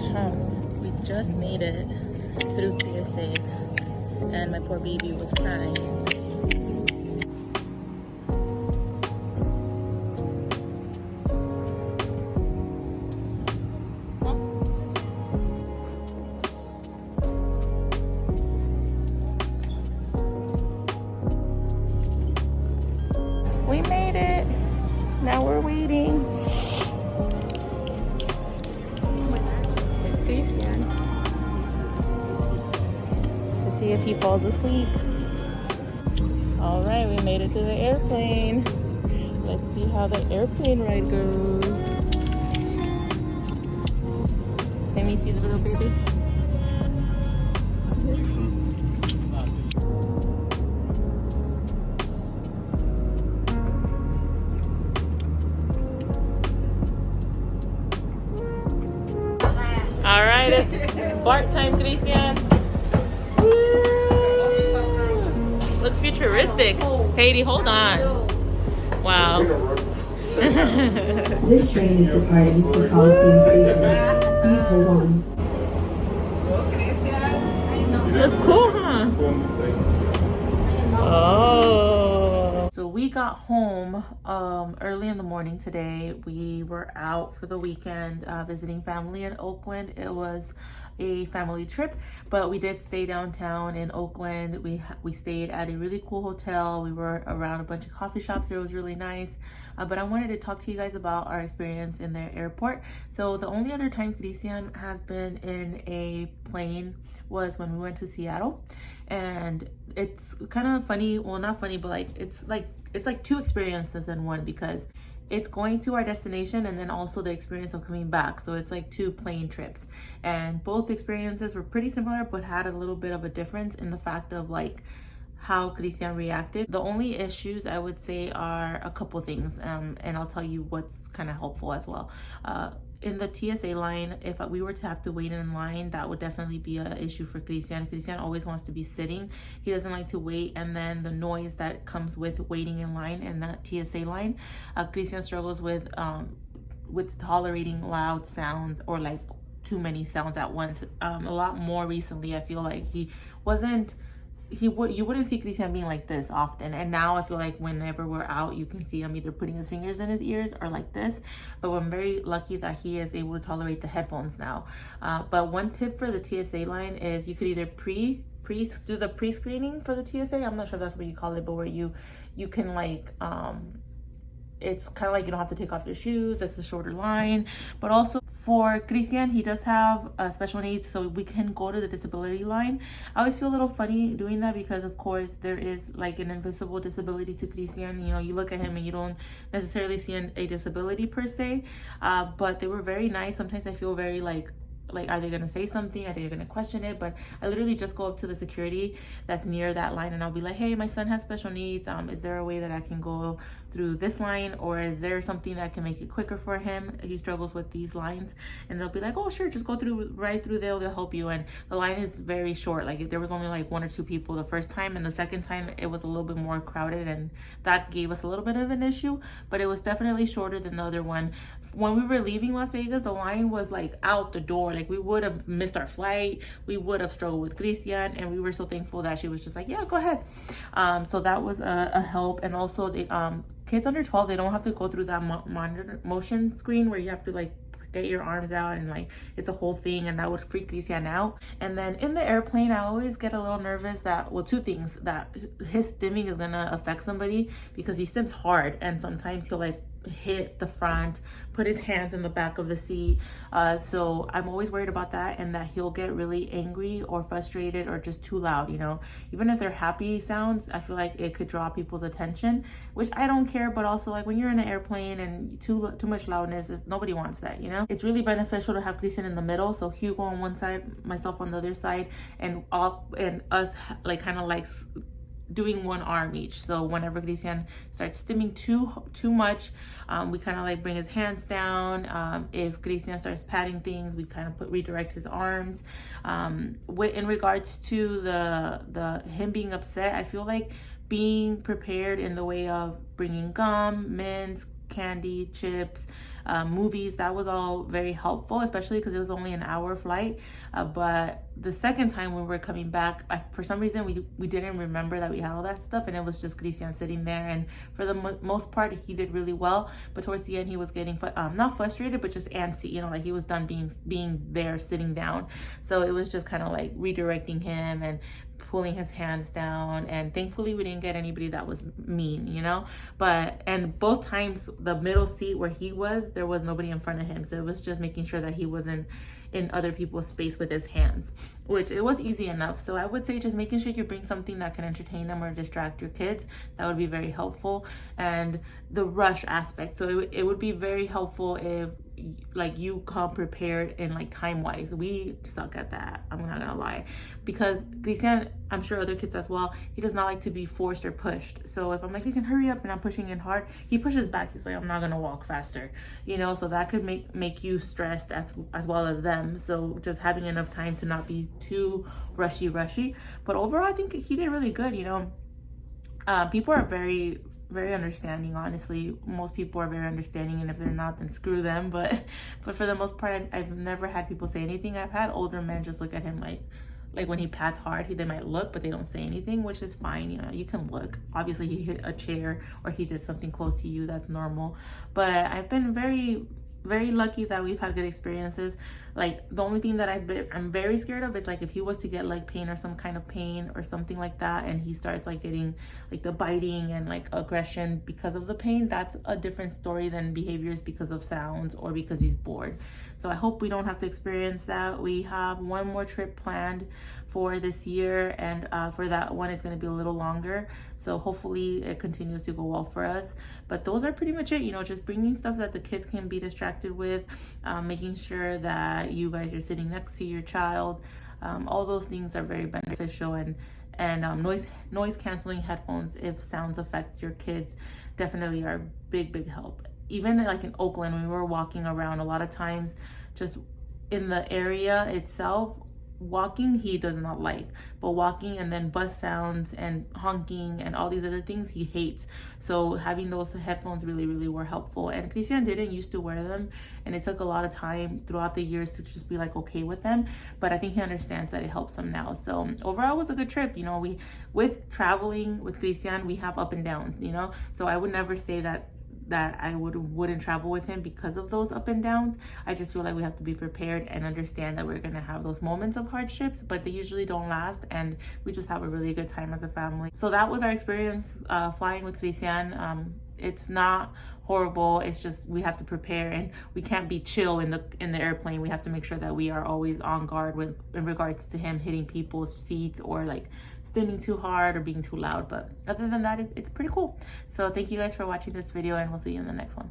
finished home. We just made it through TSA, and my poor baby was crying. We made it. Now we're waiting. There's Christian. Let's see if he falls asleep. All right, we made it to the airplane. Let's see how the airplane ride goes. Let me see the little baby. All right, it's bark time, Christian. Looks futuristic. Haiti, hold on. Wow. This train is departing for Coliseum Station. Please hold on. That's cool, huh? Oh. So we got home early in the morning today. We were out for the weekend visiting family in Oakland. It was a family trip, but we did stay downtown in Oakland. We stayed at a really cool hotel. We were around a bunch of coffee shops. It was really nice. But I wanted to talk to you guys about our experience in the airport. So the only other time Christian has been in a plane was when we went to Seattle. And it's kind of funny, well, not funny, but it's like two experiences in one, because it's going to our destination and then also the experience of coming back. So it's like two plane trips, and both experiences were pretty similar, but had a little bit of a difference in the fact of like how Christian reacted. The only issues I would say are a couple things, and I'll tell you what's kind of helpful as well. In the TSA line, if we were to have to wait in line, that would definitely be an issue for Christian. Christian always wants to be sitting. He doesn't like to wait, and then the noise that comes with waiting in line in that TSA line, Christian struggles with tolerating loud sounds or like too many sounds at once. A lot more recently, I feel like you wouldn't see Christian being like this often, and now I feel like whenever we're out, you can see him either putting his fingers in his ears or like this. But I'm very lucky that he is able to tolerate the headphones now. But one tip for the TSA line is you could either do the pre-screening for the TSA. I'm not sure if that's what you call it, but where you can like it's kind of like you don't have to take off your shoes. It's a shorter line. But also for Christian, he does have special needs, so we can go to the disability line. I always feel a little funny doing that because, of course, there is like an invisible disability to Christian. You know, you look at him and you don't necessarily see a disability per se. But they were very nice. Sometimes I feel very like, are they gonna say something? Are they gonna question it? But I literally just go up to the security that's near that line and I'll be like, hey, my son has special needs. Is there a way that I can go through this line, or is there something that can make it quicker for him? He struggles with these lines. And they'll be like, oh, sure, just go right through there, they'll help you. And the line is very short. Like there was only like one or two people the first time, and the second time it was a little bit more crowded, and that gave us a little bit of an issue, but it was definitely shorter than the other one. When we were leaving Las Vegas, the line was like out the door. Like we would have missed our flight. We would have struggled with Christian, and we were so thankful that she was just like, yeah, go ahead. So that was a help. And also the kids under 12, they don't have to go through that motion screen where you have to like get your arms out and like it's a whole thing, and that would freak Christian out. And then in the airplane, I always get a little nervous that, well, two things, that his stimming is gonna affect somebody, because he stims hard and sometimes he'll like hit the front, put his hands in the back of the seat. So I'm always worried about that, and that he'll get really angry or frustrated or just too loud, you know. Even if they're happy sounds, I feel like it could draw people's attention, which I don't care. But also, like when you're in an airplane and too much loudness, nobody wants that, you know. It's really beneficial to have Christian in the middle, so Hugo on one side, myself on the other side, and us like kind of like doing one arm each. So whenever Christian starts stimming too much, we kind of like bring his hands down. If Christian starts patting things, we kind of redirect his arms. In regards to the him being upset, I feel like being prepared in the way of bringing gum, mints, candy, chips, movies. That was all very helpful, especially because it was only an hour flight. But the second time when we were coming back, for some reason we didn't remember that we had all that stuff, and it was just Christian sitting there. And for the most part, he did really well. But towards the end, he was getting not frustrated, but just antsy. You know, like he was done being there, sitting down. So it was just kind of like redirecting him and pulling his hands down, and thankfully we didn't get anybody that was mean, you know. But and both times the middle seat where he was, there was nobody in front of him, so it was just making sure that he wasn't in other people's space with his hands, which it was easy enough. So I would say just making sure you bring something that can entertain them or distract your kids. That would be very helpful. And the rush aspect, so it would be very helpful if like you come prepared and like time wise. We suck at that, I'm not gonna lie, because Christian, I'm sure other kids as well, he does not like to be forced or pushed. So if I'm like, Christian, hurry up, and I'm pushing in hard, he pushes back. He's like, I'm not gonna walk faster, you know. So that could make you stressed as well as them. So just having enough time to not be too rushy. But overall, I think he did really good, you know. People are very understanding. Honestly, most people are very understanding, and if they're not, then screw them. But for the most part, I've never had people say anything. I've had older men just look at him like when he pats hard, they might look, but they don't say anything, which is fine. You know, you can look. Obviously, he hit a chair or he did something close to you. That's normal. But I've been very lucky that we've had good experiences. Like the only thing that I'm very scared of is like if he was to get leg pain or some kind of pain or something like that, and he starts like getting like the biting and like aggression because of the pain, that's a different story than behaviors because of sounds or because he's bored. So I hope we don't have to experience that. We have one more trip planned for this year, and for that one it's going to be a little longer, so hopefully it continues to go well for us. But those are pretty much it, you know, just bringing stuff that the kids can be distracted with, making sure that you guys are sitting next to your child. All those things are very beneficial, and noise canceling headphones, if sounds affect your kids, definitely are big help. Even like in Oakland, when we were walking around, a lot of times just in the area itself, walking he does not like, but walking and then bus sounds and honking and all these other things he hates. So having those headphones really were helpful. And Christian didn't used to wear them, and it took a lot of time throughout the years to just be like okay with them, but I think he understands that it helps him now. So overall it was a good trip. You know, with traveling with Christian, we have up and downs, you know, so I would never say that I wouldn't travel with him because of those up and downs. I just feel like we have to be prepared and understand that we're gonna have those moments of hardships, but they usually don't last, and we just have a really good time as a family. So that was our experience flying with Christian. It's not horrible, it's just we have to prepare, and we can't be chill in the airplane. We have to make sure that we are always on guard in regards to him hitting people's seats or like stimming too hard or being too loud. But other than that, it's pretty cool. So thank you guys for watching this video, and we'll see you in the next one.